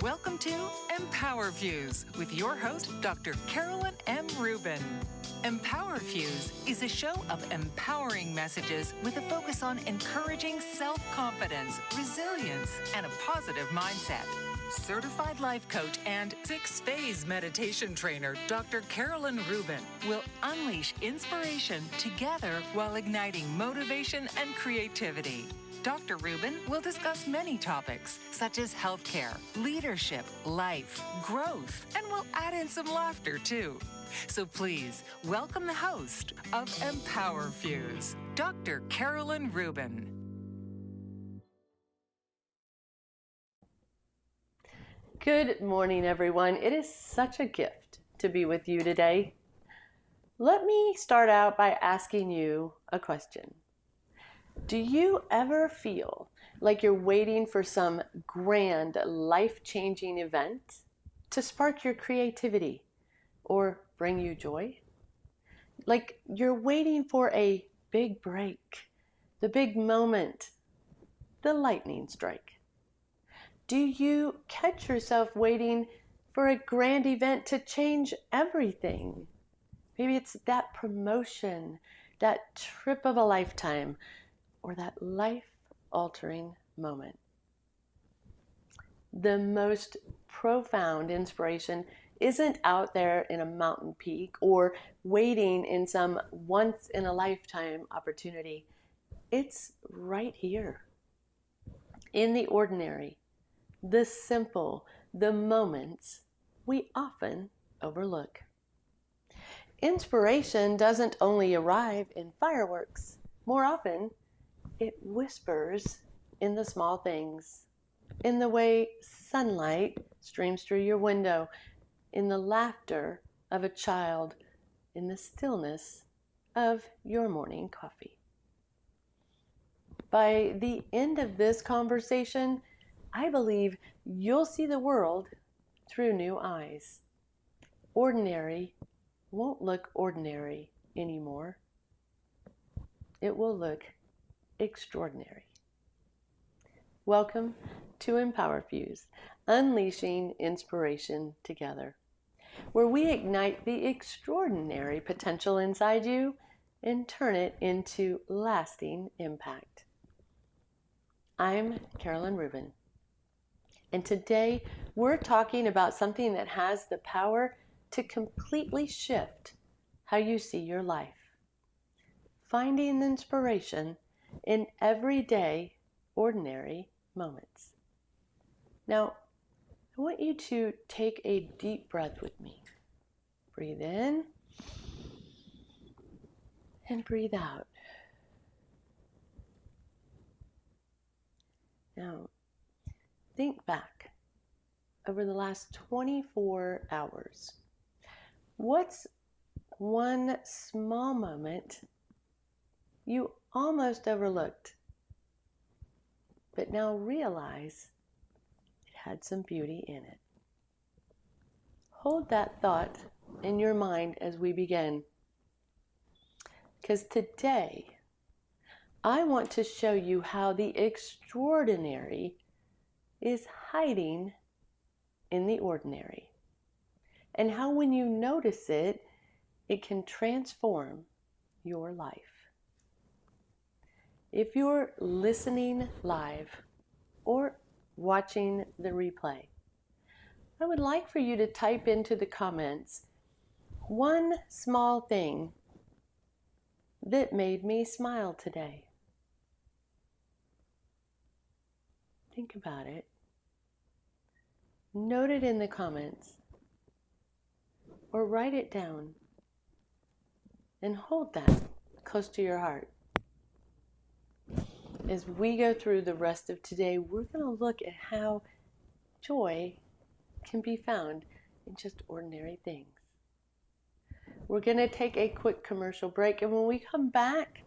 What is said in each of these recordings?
Welcome to EmpowerFuse with your host, Dr. Carolyn M. Rubin. EmpowerFuse is a show of empowering messages with a focus on encouraging self-confidence, resilience, and a positive mindset. Certified life coach and 6-phase meditation trainer, Dr. Carolyn Rubin, will unleash inspiration together while igniting motivation and creativity. Dr. Rubin will discuss many topics such as healthcare, leadership, life, growth, and will add in some laughter too. So please welcome the host of EmpowerFuse, Dr. Carolyn Rubin. Good morning, everyone. It is such a gift to be with you today. Let me start out by asking you a question. Do you ever feel like you're waiting for some grand, life-changing event to spark your creativity or bring you joy? Like you're waiting for a big break, the big moment, the lightning strike. Do you catch yourself waiting for a grand event to change everything? Maybe it's that promotion, that trip of a lifetime, or that life-altering moment. The most profound inspiration isn't out there in a mountain peak or waiting in some once-in-a-lifetime opportunity. It's right here, in the ordinary, the simple, the moments we often overlook. Inspiration doesn't only arrive in fireworks. More often, it whispers in the small things, in the way sunlight streams through your window, in the laughter of a child, in the stillness of your morning coffee. By the end of this conversation, I believe you'll see the world through new eyes. Ordinary won't look ordinary anymore. It will look extraordinary. Welcome to EmpowerFuse, unleashing inspiration together, where we ignite the extraordinary potential inside you and turn it into lasting impact. I'm Carolyn Rubin, and today we're talking about something that has the power to completely shift how you see your life. Finding inspiration in everyday, ordinary moments. Now, I want you to take a deep breath with me. Breathe in and breathe out. Now, think back over the last 24 hours. What's one small moment you almost overlooked, but now realize it had some beauty in it? Hold that thought in your mind as we begin, because today I want to show you how the extraordinary is hiding in the ordinary, and how when you notice it, it can transform your life. If you're listening live or watching the replay, I would like for you to type into the comments one small thing that made me smile today. Think about it. Note it in the comments or write it down and hold that close to your heart. As we go through the rest of today, we're going to look at how joy can be found in just ordinary things. We're going to take a quick commercial break, and when we come back,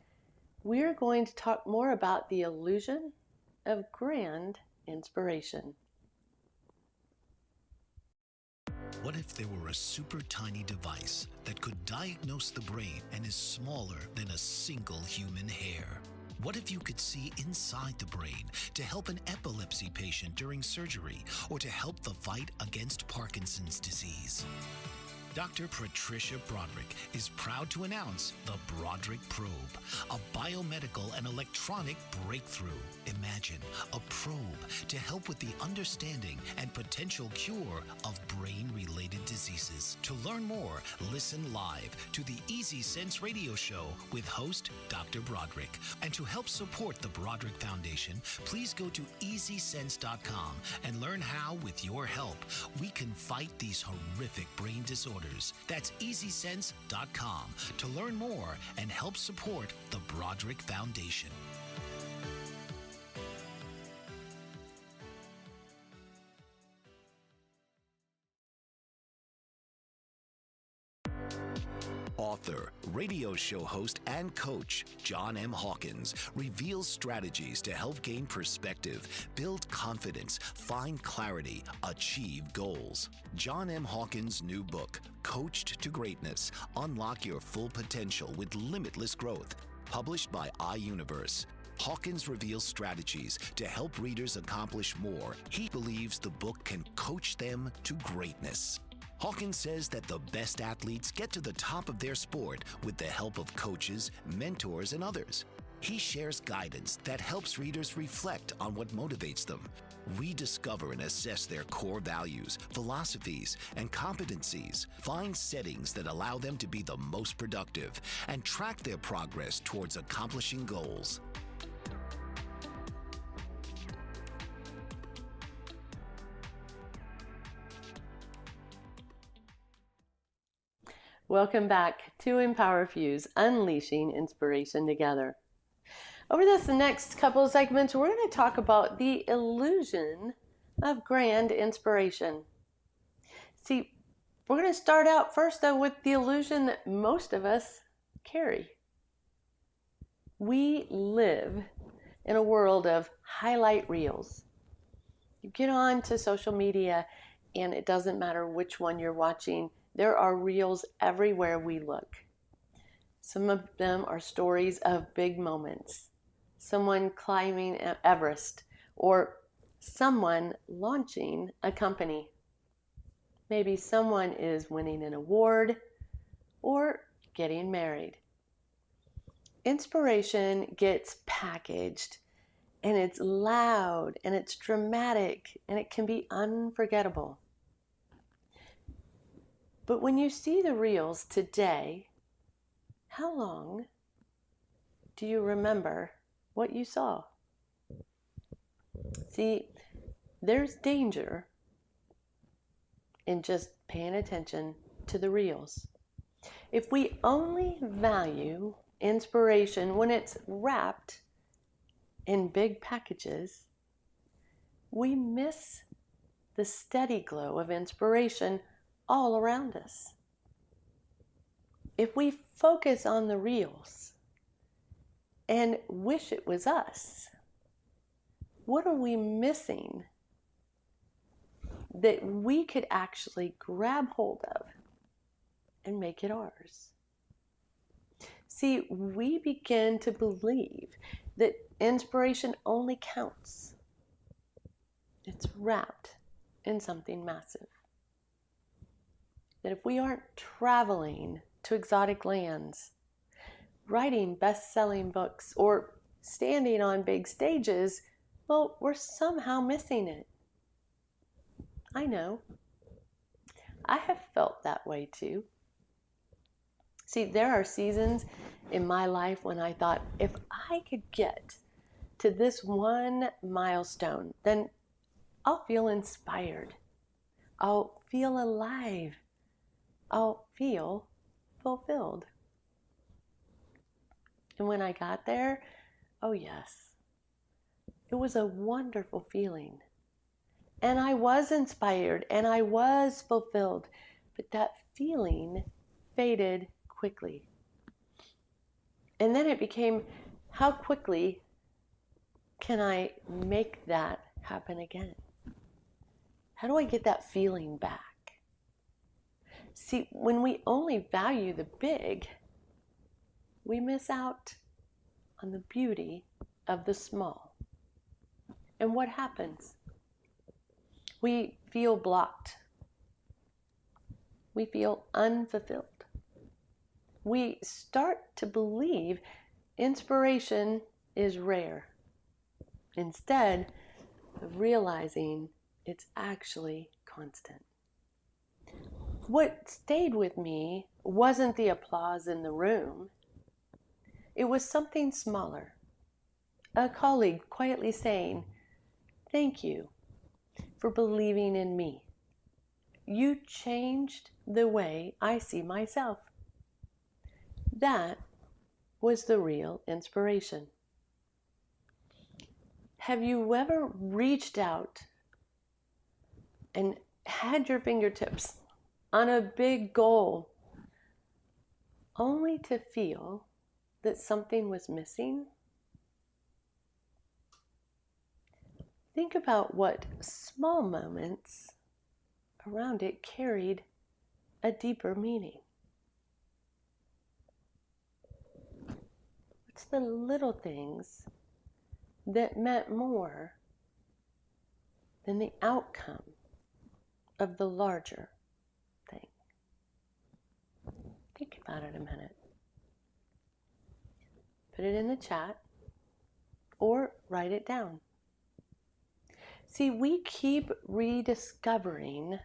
we're going to talk more about the illusion of grand inspiration. What if there were a super tiny device that could diagnose the brain and is smaller than a single human hair? What if you could see inside the brain to help an epilepsy patient during surgery or to help the fight against Parkinson's disease? Dr. Patricia Broderick is proud to announce the Broderick Probe, a biomedical and electronic breakthrough. Imagine a probe to help with the understanding and potential cure of brain-related diseases. To learn more, listen live to the Easy Sense radio show with host Dr. Broderick. And to help support the Broderick Foundation, please go to EasySense.com and learn how, with your help, we can fight these horrific brain disorders. That's EasySense.com to learn more and help support the Broderick Foundation. Author, radio show host, and coach John M. Hawkins reveals strategies to help gain perspective, build confidence, find clarity, achieve goals. John M. Hawkins' new book, Coached to Greatness, Unlock Your Full Potential with Limitless Growth, published by iUniverse. Hawkins reveals strategies to help readers accomplish more. He believes the book can coach them to greatness. Hawkins says that the best athletes get to the top of their sport with the help of coaches, mentors, and others. He shares guidance that helps readers reflect on what motivates them, rediscover and assess their core values, philosophies, and competencies, find settings that allow them to be the most productive, and track their progress towards accomplishing goals. Welcome back to EmpowerFuse, Unleashing Inspiration Together. Over this next couple of segments, we're going to talk about the illusion of grand inspiration. See, we're going to start out first, though, with the illusion that most of us carry. We live in a world of highlight reels. You get on to social media, and it doesn't matter which one you're watching. There are reels everywhere we look. Some of them are stories of big moments. Someone climbing Everest, or someone launching a company. Maybe someone is winning an award or getting married. Inspiration gets packaged, and it's loud, and it's dramatic, and it can be unforgettable. But when you see the reels today, how long do you remember what you saw? See, there's danger in just paying attention to the reels. If we only value inspiration when it's wrapped in big packages, we miss the steady glow of inspiration all around us. If we focus on the reels and wish it was us, what are we missing that we could actually grab hold of and make it ours? See, we begin to believe that inspiration only counts. It's wrapped in something massive. That if we aren't traveling to exotic lands, writing best-selling books, or standing on big stages, well, we're somehow missing it. I know. I have felt that way too. See, there are seasons in my life when I thought, if I could get to this one milestone, then I'll feel inspired. I'll feel alive. I'll feel fulfilled. And when I got there, oh yes, it was a wonderful feeling. And I was inspired and I was fulfilled, but that feeling faded quickly. And then it became, how quickly can I make that happen again? How do I get that feeling back? See, when we only value the big, we miss out on the beauty of the small. And what happens? We feel blocked. We feel unfulfilled. We start to believe inspiration is rare, instead of realizing it's actually constant. What stayed with me wasn't the applause in the room. It was something smaller. A colleague quietly saying, "Thank you for believing in me. You changed the way I see myself." That was the real inspiration. Have you ever reached out and had your fingertips on a big goal only to feel that something was missing? Think about what small moments around it carried a deeper meaning. What's the little things that meant more than the outcome of the larger thing? Think about it a minute. Put it in the chat or write it down. See, we keep rediscovering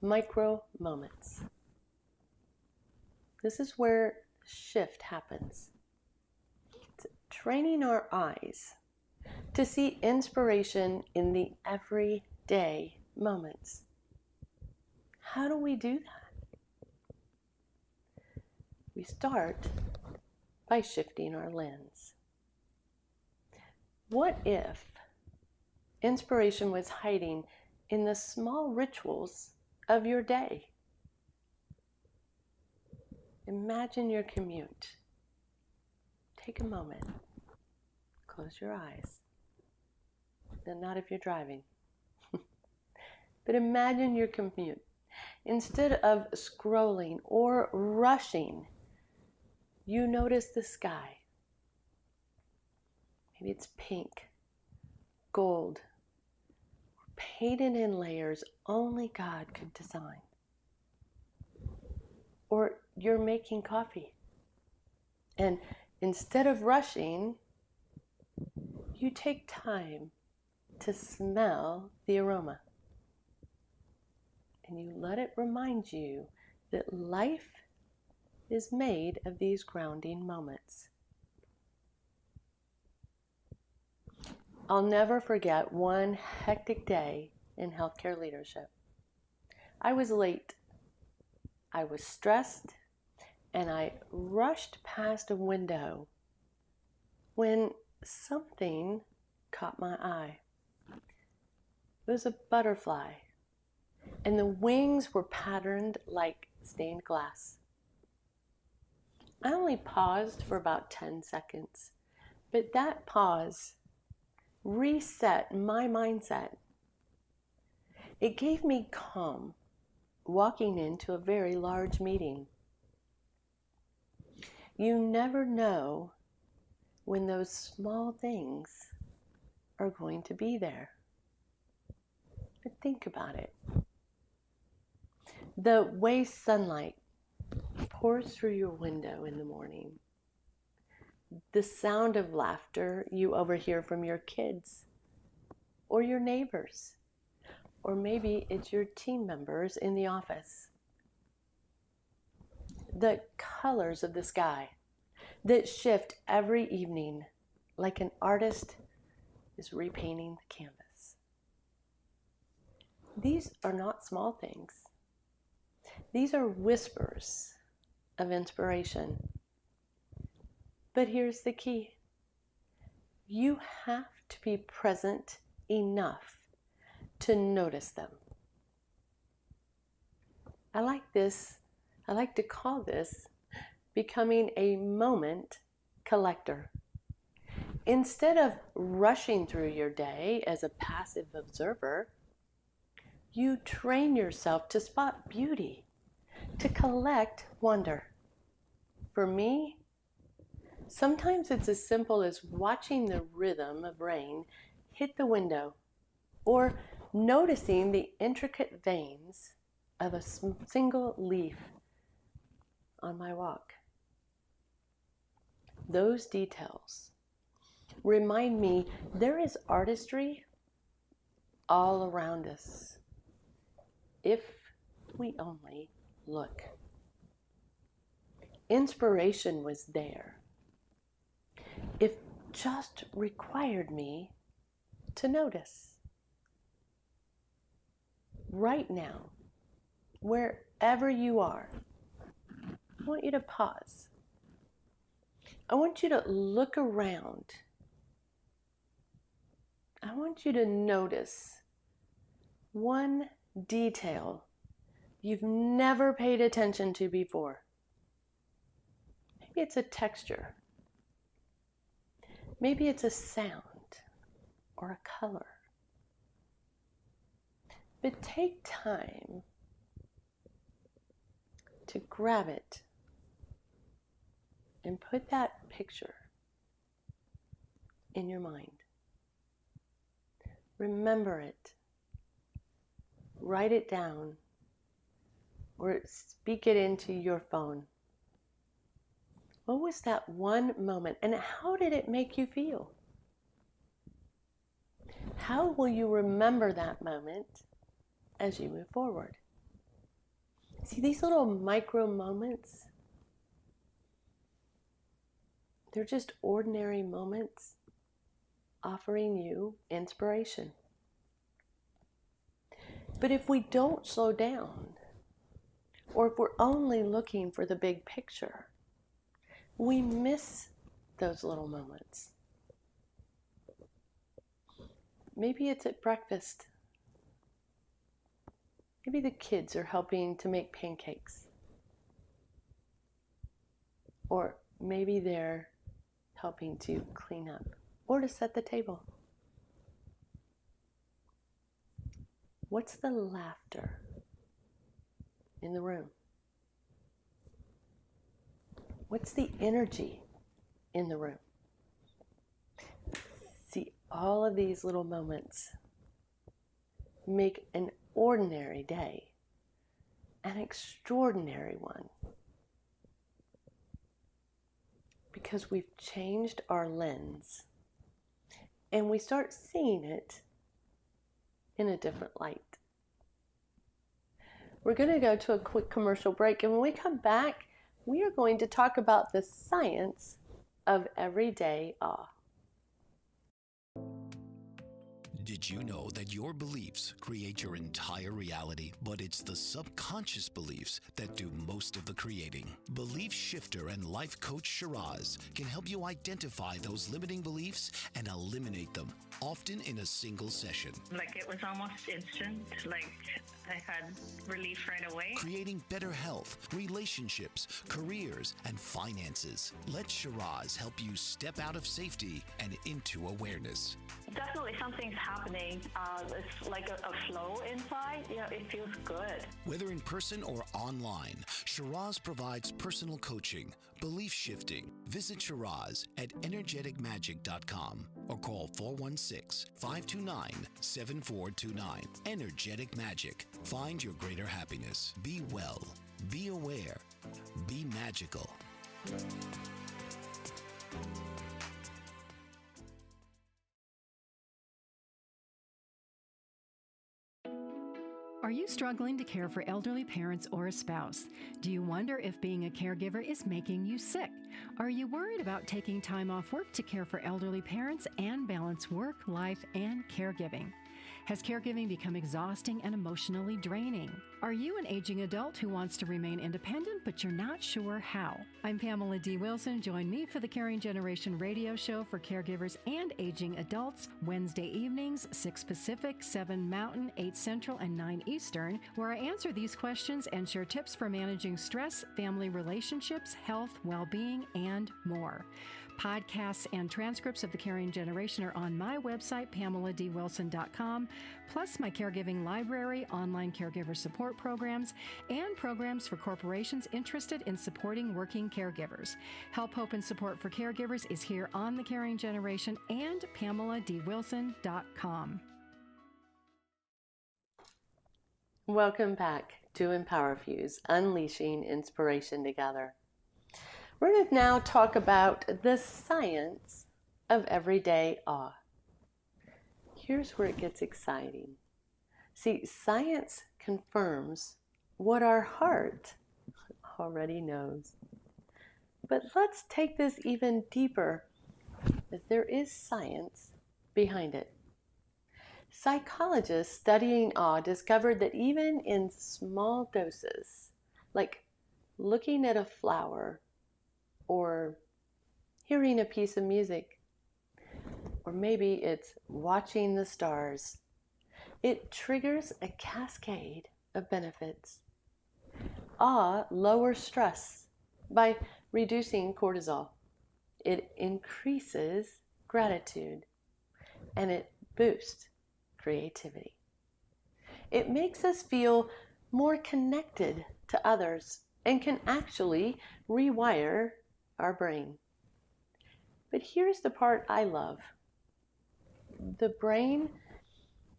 micro moments. This is where shift happens. It's training our eyes to see inspiration in the everyday moments. How do we do that? We start by shifting our lens. What if inspiration was hiding in the small rituals of your day? Imagine your commute. Take a moment. Close your eyes. And not if you're driving. But imagine your commute. Instead of scrolling or rushing, you notice the sky. Maybe it's pink, gold, painted in layers only God could design. Or you're making coffee, and instead of rushing, you take time to smell the aroma. And you let it remind you that life is made of these grounding moments. I'll never forget one hectic day in healthcare leadership. I was late. I was stressed, and I rushed past a window when something caught my eye. It was a butterfly, and the wings were patterned like stained glass. I only paused for about 10 seconds, but that pause reset my mindset. It gave me calm walking into a very large meeting. You never know when those small things are going to be there. But think about it. The way sunlight pours through your window in the morning. The sound of laughter you overhear from your kids or your neighbors. Or maybe it's your team members in the office. The colors of the sky that shift every evening like an artist is repainting the canvas. These are not small things. These are whispers of inspiration. But here's the key. You have to be present enough to notice them. I like to call this becoming a moment collector. Instead of rushing through your day as a passive observer, you train yourself to spot beauty, to collect wonder. For me, Sometimes it's as simple as watching the rhythm of rain hit the window, or noticing the intricate veins of a single leaf on my walk. Those details remind me there is artistry all around us if we only look. Inspiration was there. It just required me to notice. Right now, wherever you are, I want you to pause. I want you to look around. I want you to notice one detail you've never paid attention to before. Maybe it's a texture. Maybe it's a sound or a color. But take time to grab it and put that picture in your mind. Remember it. Write it down or speak it into your phone. What was that one moment, and how did it make you feel? How will you remember that moment as you move forward? See, these little micro moments, they're just ordinary moments offering you inspiration. But if we don't slow down, or if we're only looking for the big picture, we miss those little moments. Maybe it's at breakfast. Maybe the kids are helping to make pancakes. Or maybe they're helping to clean up or to set the table. What's the laughter in the room? What's the energy in the room? See, all of these little moments make an ordinary day an extraordinary one. Because we've changed our lens and we start seeing it in a different light. We're going to go to a quick commercial break, and when we come back, we are going to talk about the science of everyday awe. Did you know that your beliefs create your entire reality, but it's the subconscious beliefs that do most of the creating? Belief shifter and life coach Shiraz can help you identify those limiting beliefs and eliminate them, often in a single session. Like, it was almost instant. Like, I had relief right away. Creating better health, relationships, careers, and finances. Let Shiraz help you step out of safety and into awareness. Definitely something's happening. It's like a flow inside. You know, it feels good. Whether in person or online, Shiraz provides personal coaching, belief shifting. Visit Shiraz at energeticmagic.com or call 416-529-7429. Energetic Magic. Find your greater happiness. Be well. Be aware. Be magical. Are you struggling to care for elderly parents or a spouse? Do you wonder if being a caregiver is making you sick? Are you worried about taking time off work to care for elderly parents and balance work, life, and caregiving? Has caregiving become exhausting and emotionally draining? Are you an aging adult who wants to remain independent, but you're not sure how? I'm Pamela D. Wilson. Join me for the Caring Generation radio show for caregivers and aging adults, Wednesday evenings, 6 Pacific, 7 Mountain, 8 Central, and 9 Eastern, where I answer these questions and share tips for managing stress, family relationships, health, well-being, and more. Podcasts and transcripts of The Caring Generation are on my website, PamelaDWilson.com, plus my caregiving library, online caregiver support programs, and programs for corporations interested in supporting working caregivers. Help, hope, and support for caregivers is here on The Caring Generation and PamelaDWilson.com. Welcome back to EmpowerFuse, Unleashing Inspiration Together. We're going to now talk about the science of everyday awe. Here's where it gets exciting. See, science confirms what our heart already knows. But let's take this even deeper, as there is science behind it. Psychologists studying awe discovered that even in small doses, like looking at a flower or hearing a piece of music, or maybe it's watching the stars, it triggers a cascade of benefits. Awe lowers stress by reducing cortisol. It increases gratitude, and it boosts creativity. It makes us feel more connected to others and can actually rewire our brain. But here's the part I love. The brain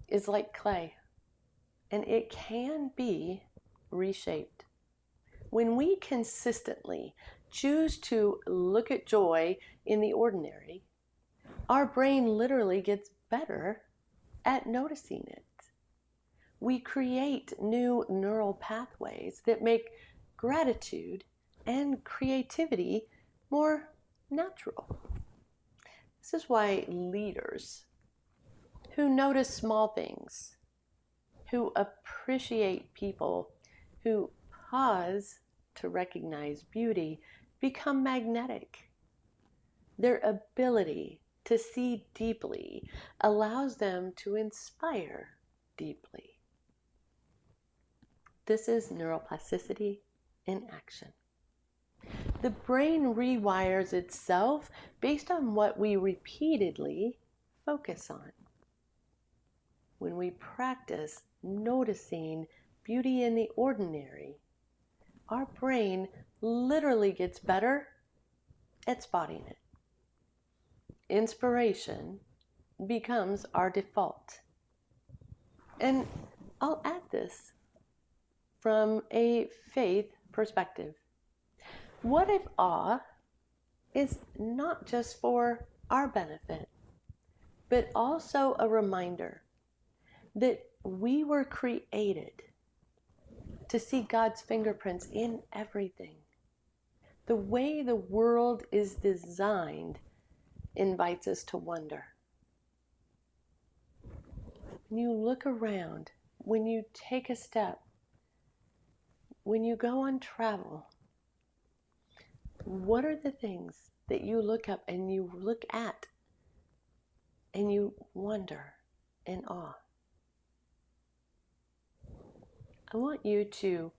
is like clay, and it can be reshaped. When we consistently choose to look at joy in the ordinary, our brain literally gets better at noticing it. We create new neural pathways that make gratitude and creativity more natural. This is why leaders who notice small things, who appreciate people, who pause to recognize beauty, become magnetic. Their ability to see deeply allows them to inspire deeply. This is neuroplasticity in action. The brain rewires itself based on what we repeatedly focus on. When we practice noticing beauty in the ordinary, our brain literally gets better at spotting it. Inspiration becomes our default. And I'll add this from a faith perspective. What if awe is not just for our benefit, but also a reminder that we were created to see God's fingerprints in everything? The way the world is designed invites us to wonder. When you look around, when you take a step, when you go on travel, what are the things that you look up and you look at and you wonder in awe? I want you to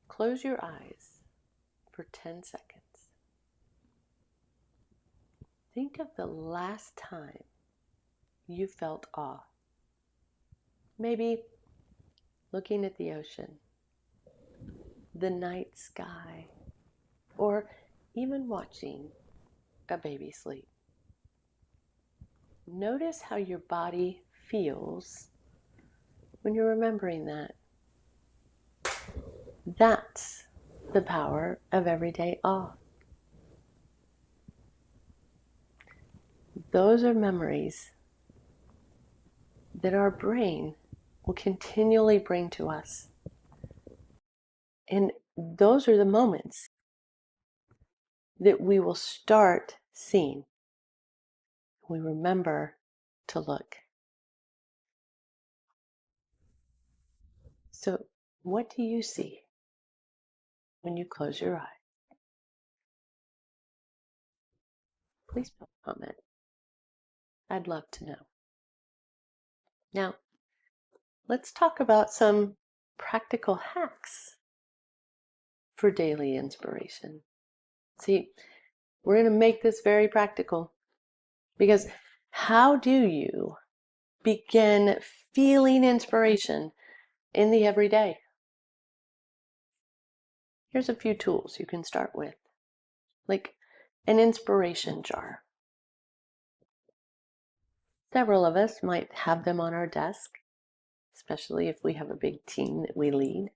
close your eyes for 10 seconds. Think of the last time you felt awe. Maybe looking at the ocean, the night sky, or even watching a baby sleep. Notice how your body feels when you're remembering that. That's the power of everyday awe. Those are memories that our brain will continually bring to us. And those are the moments that we will start seeing. We remember to look. So, what do you see when you close your eye? Please put a comment. I'd love to know. Now, let's talk about some practical hacks for daily inspiration. See, We're going to make this very practical, because how do you begin feeling inspiration in the everyday? Here's a few tools you can start with, like an inspiration jar. Several of us might have them on our desk, especially if we have a big team that we lead.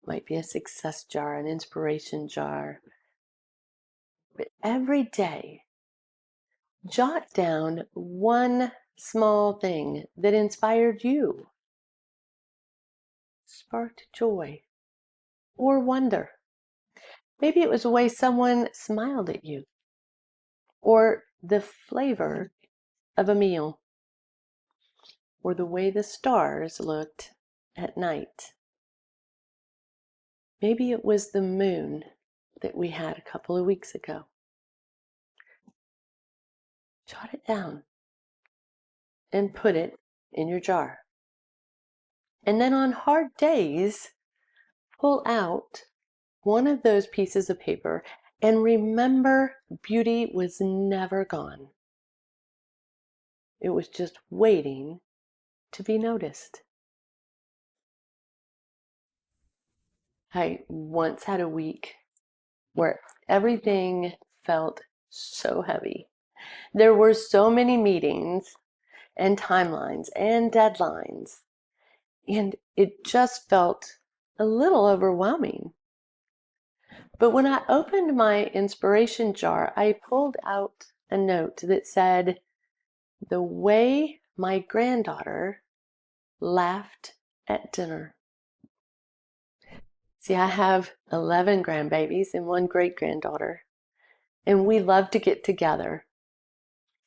Might be a success jar, an inspiration jar. But every day, jot down one small thing that inspired you, sparked joy or wonder. Maybe it was the way someone smiled at you, or the flavor of a meal, or the way the stars looked at night. Maybe it was the moon that we had a couple of weeks ago. Jot it down and put it in your jar. And then on hard days, pull out one of those pieces of paper and remember, beauty was never gone. It was just waiting to be noticed. I once had a week where everything felt so heavy. There were so many meetings and timelines and deadlines, and it just felt a little overwhelming. But when I opened my inspiration jar, I pulled out a note that said, "The way my granddaughter laughed at dinner." See, I have 11 grandbabies and one great-granddaughter, and we love to get together.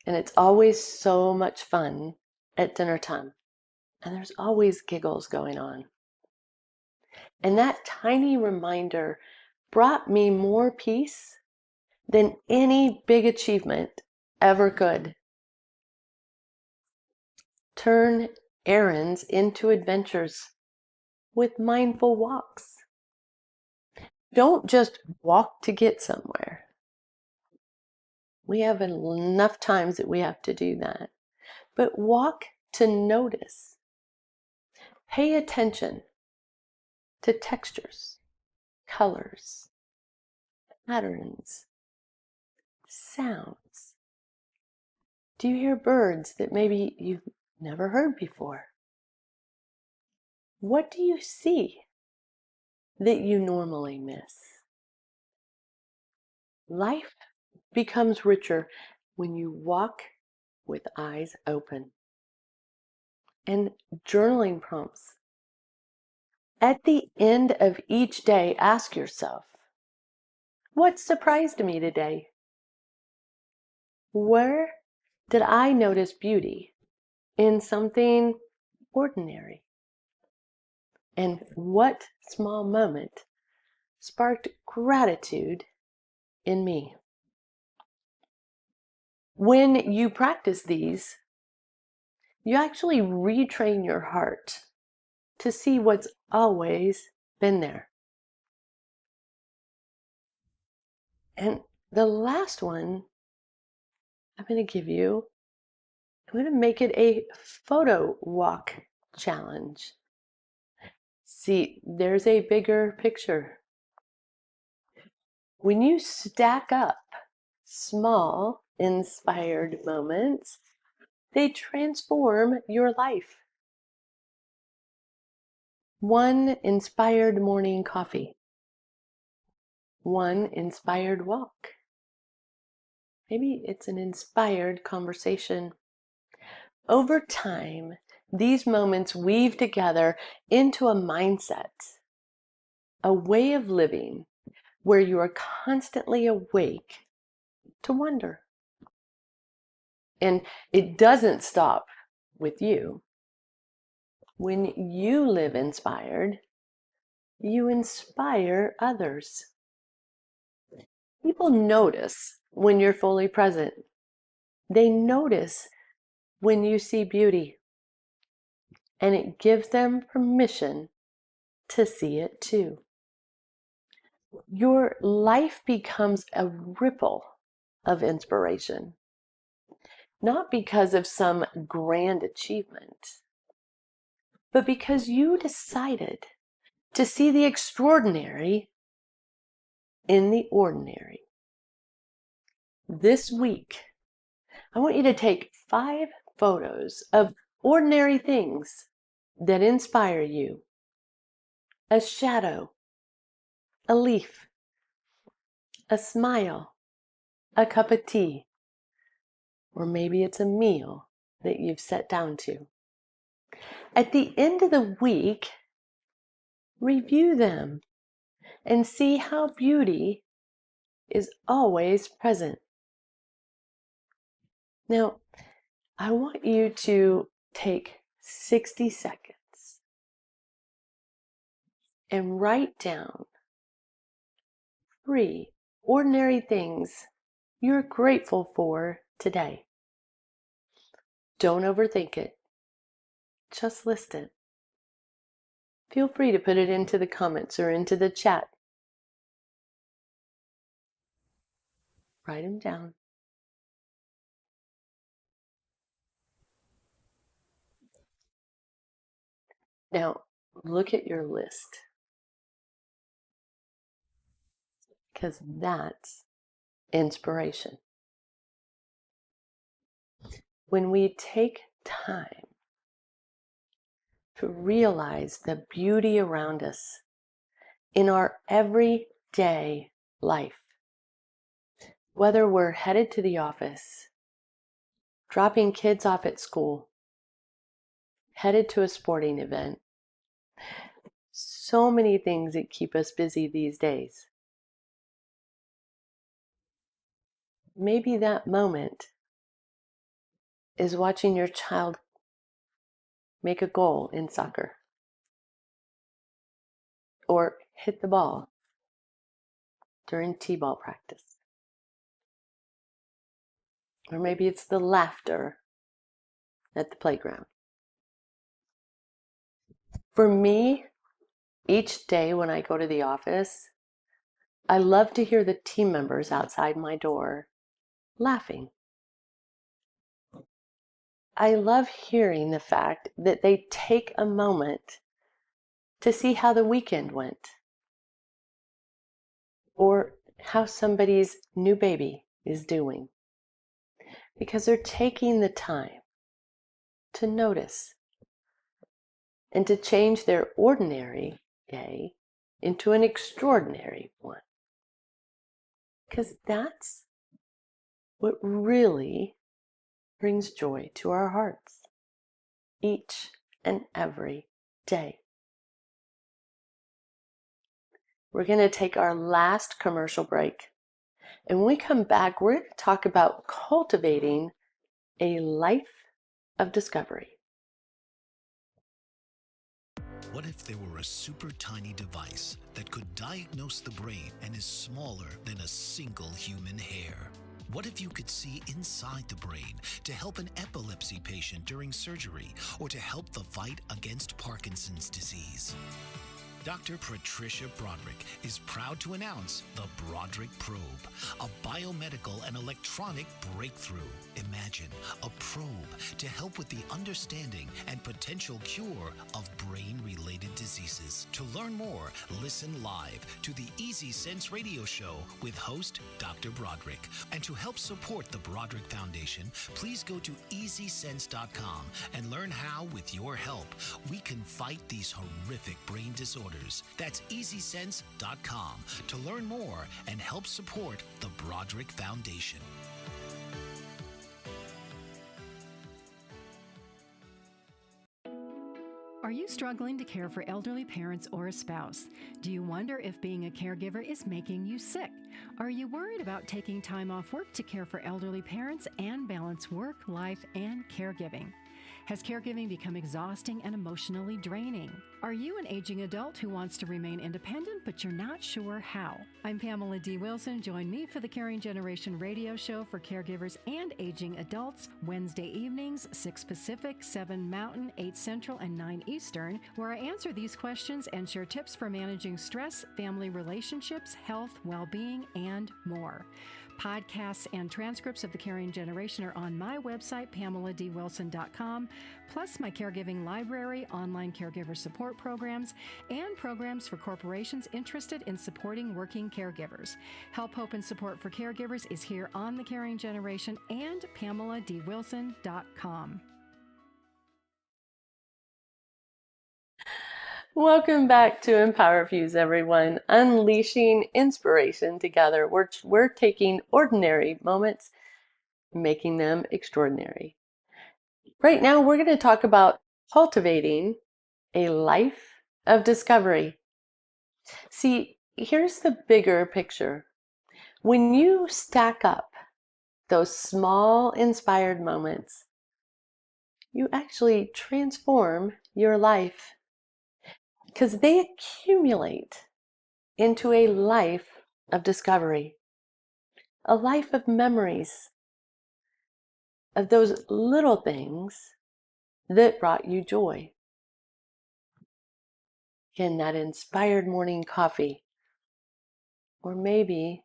And it's always so much fun at dinner time. And there's always giggles going on. And that tiny reminder brought me more peace than any big achievement ever could. Turn errands into adventures with mindful walks. Don't just walk to get somewhere. We have enough times that we have to do that. But walk to notice. Pay attention to textures, colors, patterns, sounds. Do you hear birds that maybe you've never heard before? What do you see that you normally miss? Life becomes richer when you walk with eyes open. And journaling prompts. At the end of each day, ask yourself, what surprised me today? Where did I notice beauty in something ordinary? And what small moment sparked gratitude in me? When you practice these, you actually retrain your heart to see what's always been there. And the last one I'm going to give you, I'm going to make it a photo walk challenge. See, there's a bigger picture. When you stack up small inspired moments, they transform your life. One inspired morning coffee. One inspired walk. Maybe it's an inspired conversation. Over time, these moments weave together into a mindset, a way of living where you are constantly awake to wonder. And it doesn't stop with you. When you live inspired, you inspire others. People notice when you're fully present. They notice when you see beauty. And it gives them permission to see it too. Your life becomes a ripple of inspiration. Not because of some grand achievement, but because you decided to see the extraordinary in the ordinary. This week, I want you to take 5 photos of ordinary things that inspire you. A shadow, a leaf, a smile, a cup of tea, or maybe it's a meal that you've sat down to. At the end of the week, review them and see how beauty is always present. Now, I want you to take 60 seconds and write down 3 ordinary things you're grateful for today. Don't overthink it. Just list it. Feel free to put it into the comments or into the chat. Write them down. Now, look at your list, because that's inspiration. When we take time to realize the beauty around us in our everyday life, whether we're headed to the office, dropping kids off at school, headed to a sporting event, so many things that keep us busy these days. Maybe that moment is watching your child make a goal in soccer or hit the ball during t-ball practice. Or maybe it's the laughter at the playground. For me, each day when I go to the office, I love to hear the team members outside my door laughing. I love hearing the fact that they take a moment to see how the weekend went, or how somebody's new baby is doing, because they're taking the time to notice and to change their ordinary day into an extraordinary one. Because that's what really brings joy to our hearts each and every day. We're going to take our last commercial break. And when we come back, we're going to talk about cultivating a life of discovery. What if there were a super tiny device that could diagnose the brain and is smaller than a single human hair? What if you could see inside the brain to help an epilepsy patient during surgery or to help the fight against Parkinson's disease? Dr. Patricia Broderick is proud to announce the Broderick Probe, a biomedical and electronic breakthrough. Imagine a probe to help with the understanding and potential cure of brain-related diseases. To learn more, listen live to the Easy Sense radio show with host Dr. Broderick. And to help support the Broderick Foundation, please go to EasySense.com and learn how, with your help, we can fight these horrific brain disorders. That's EasySense.com to learn more and help support the Broderick Foundation. Are you struggling to care for elderly parents or a spouse? Do you wonder if being a caregiver is making you sick? Are you worried about taking time off work to care for elderly parents and balance work, life, and caregiving? Has caregiving become exhausting and emotionally draining? Are you an aging adult who wants to remain independent, but you're not sure how? I'm Pamela D. Wilson. Join me for the Caring Generation radio show for caregivers and aging adults, Wednesday evenings, 6 Pacific, 7 Mountain, 8 Central, and 9 Eastern, where I answer these questions and share tips for managing stress, family relationships, health, well-being, and more. Podcasts and transcripts of The Caring Generation are on my website, PamelaDWilson.com, plus my caregiving library, online caregiver support programs, and programs for corporations interested in supporting working caregivers. Help, hope, and support for caregivers is here on The Caring Generation and PamelaDWilson.com. Welcome back to EmpowerFuse, everyone. Unleashing inspiration together. We're taking ordinary moments, making them extraordinary. Right now, we're going to talk about cultivating a life of discovery. See, here's the bigger picture. When you stack up those small inspired moments, you actually transform your life because they accumulate into a life of discovery, a life of memories, of those little things that brought you joy. Again, that inspired morning coffee, or maybe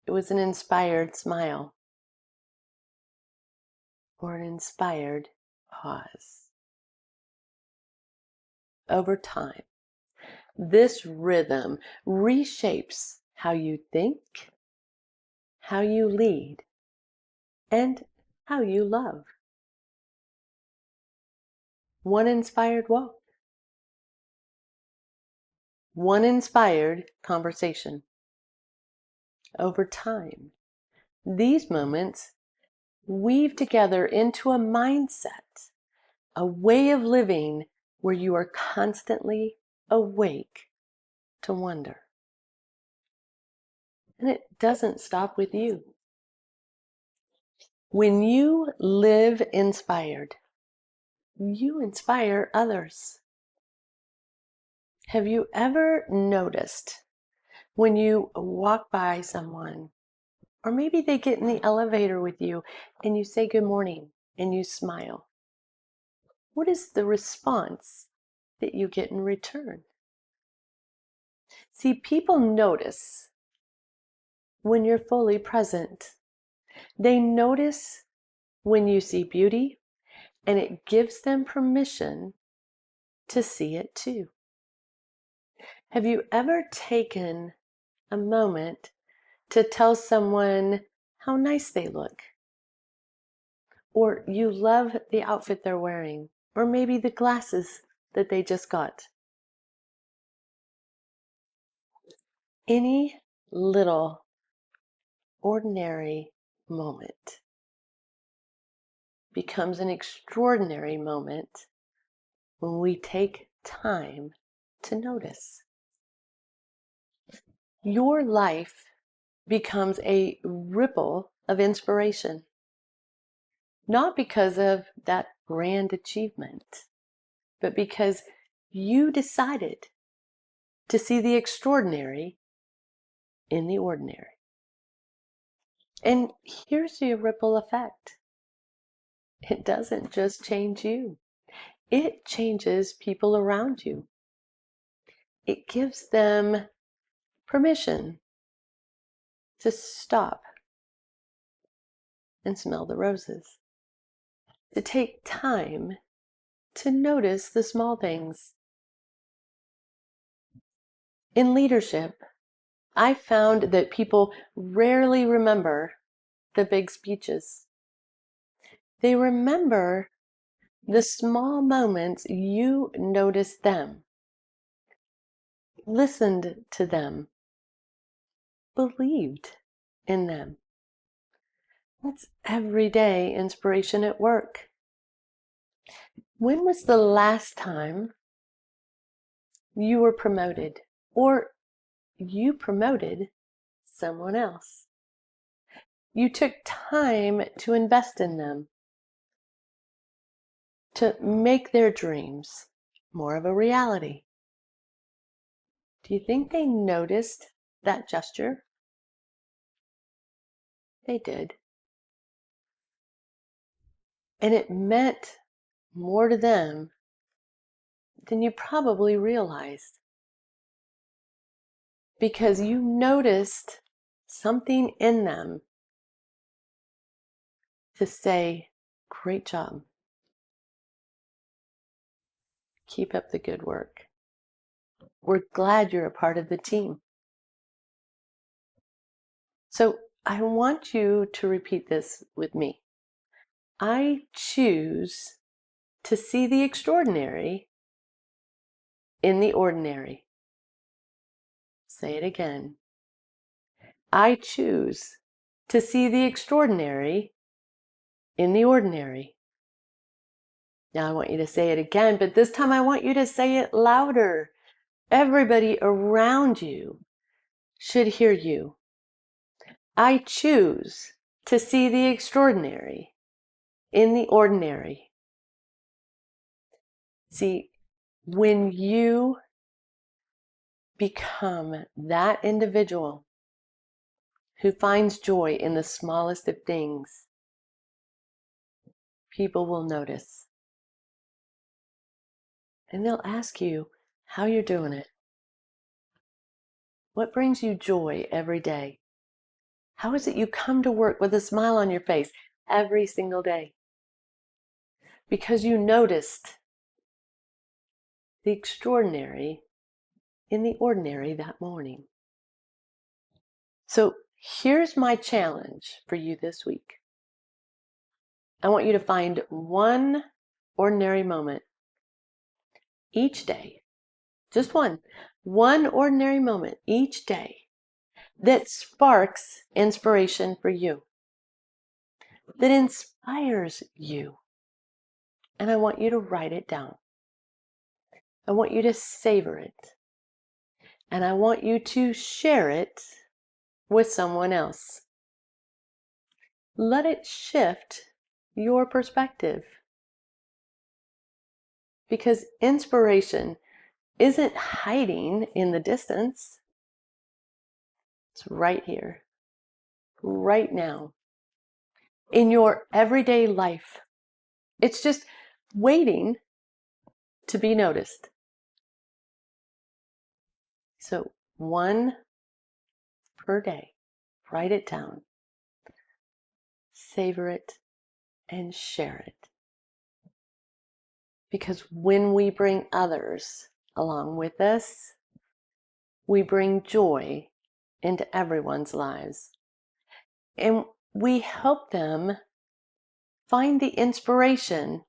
it was an inspired smile, or an inspired pause. Over time, this rhythm reshapes how you think, how you lead, and how you love. One inspired walk, one inspired conversation. Over time, these moments weave together into a mindset, a way of living where you are constantly awake to wonder. And it doesn't stop with you. When you live inspired, you inspire others. Have you ever noticed when you walk by someone, or maybe they get in the elevator with you and you say good morning and you smile? What is the response that you get in return? See, people notice when you're fully present. They notice when you see beauty, and it gives them permission to see it too. Have you ever taken a moment to tell someone how nice they look? Or you love the outfit they're wearing, or maybe the glasses that they just got. Any little ordinary moment becomes an extraordinary moment when we take time to notice. Your life becomes a ripple of inspiration, not because of that grand achievement, but because you decided to see the extraordinary in the ordinary. And here's the ripple effect. It doesn't just change you. It changes people around you. It gives them permission to stop and smell the roses, to take time to notice the small things. In leadership, I found that people rarely remember the big speeches. They remember the small moments you noticed them, listened to them, believed in them. That's everyday inspiration at work. When was the last time you were promoted, or you promoted someone else? You took time to invest in them, to make their dreams more of a reality. Do you think they noticed that gesture? They did. And it meant more to them than you probably realized, because you noticed something in them to say, great job. Keep up the good work. We're glad you're a part of the team. So I want you to repeat this with me. I choose to see the extraordinary in the ordinary. Say it again. I choose to see the extraordinary in the ordinary. Now I want you to say it again, but this time I want you to say it louder. Everybody around you should hear you. I choose to see the extraordinary in the ordinary. See, when you become that individual who finds joy in the smallest of things, people will notice. And they'll ask you how you're doing it. What brings you joy every day? How is it you come to work with a smile on your face every single day? Because you noticed the extraordinary in the ordinary that morning. So here's my challenge for you this week. I want you to find one ordinary moment each day, just one ordinary moment each day that sparks inspiration for you, that inspires you. And I want you to write it down. I want you to savor it. And I want you to share it with someone else. Let it shift your perspective. Because inspiration isn't hiding in the distance. It's right here, right now, in your everyday life. It's just waiting to be noticed. So one per day, write it down, savor it, and share it. Because when we bring others along with us, we bring joy into everyone's lives. And we help them find the inspiration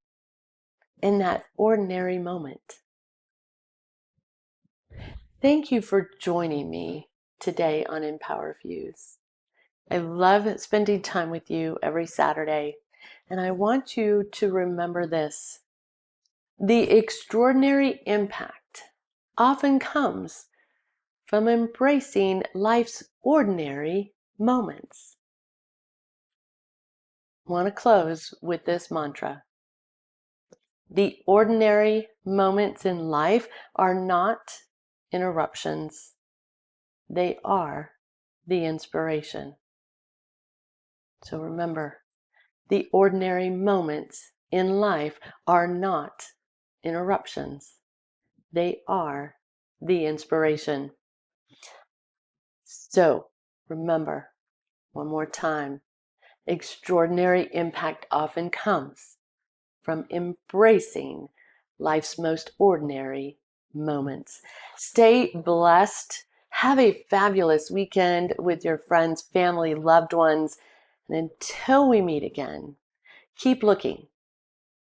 in that ordinary moment. Thank you for joining me today on EmpowerFuse. I love spending time with you every Saturday, and I want you to remember this. The extraordinary impact often comes from embracing life's ordinary moments. I want to close with this mantra. The ordinary moments in life are not interruptions. They are the inspiration. So remember, the ordinary moments in life are not interruptions. They are the inspiration. So remember, one more time, extraordinary impact often comes from embracing life's most ordinary moments. Stay blessed. Have a fabulous weekend with your friends, family, loved ones. And until we meet again, keep looking,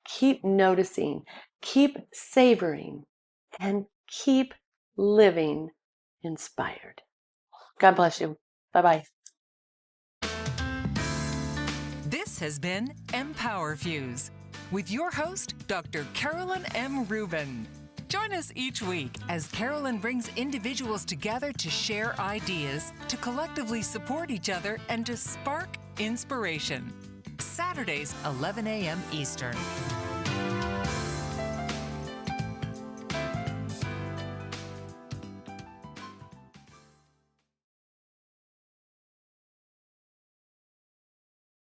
keep noticing, keep savoring, and keep living inspired. God bless you. Bye-bye. This has been EmpowerFuse with your host, Dr. Carolyn M. Rubin. Join us each week as Carolyn brings individuals together to share ideas, to collectively support each other, and to spark inspiration. Saturdays, 11 a.m. Eastern.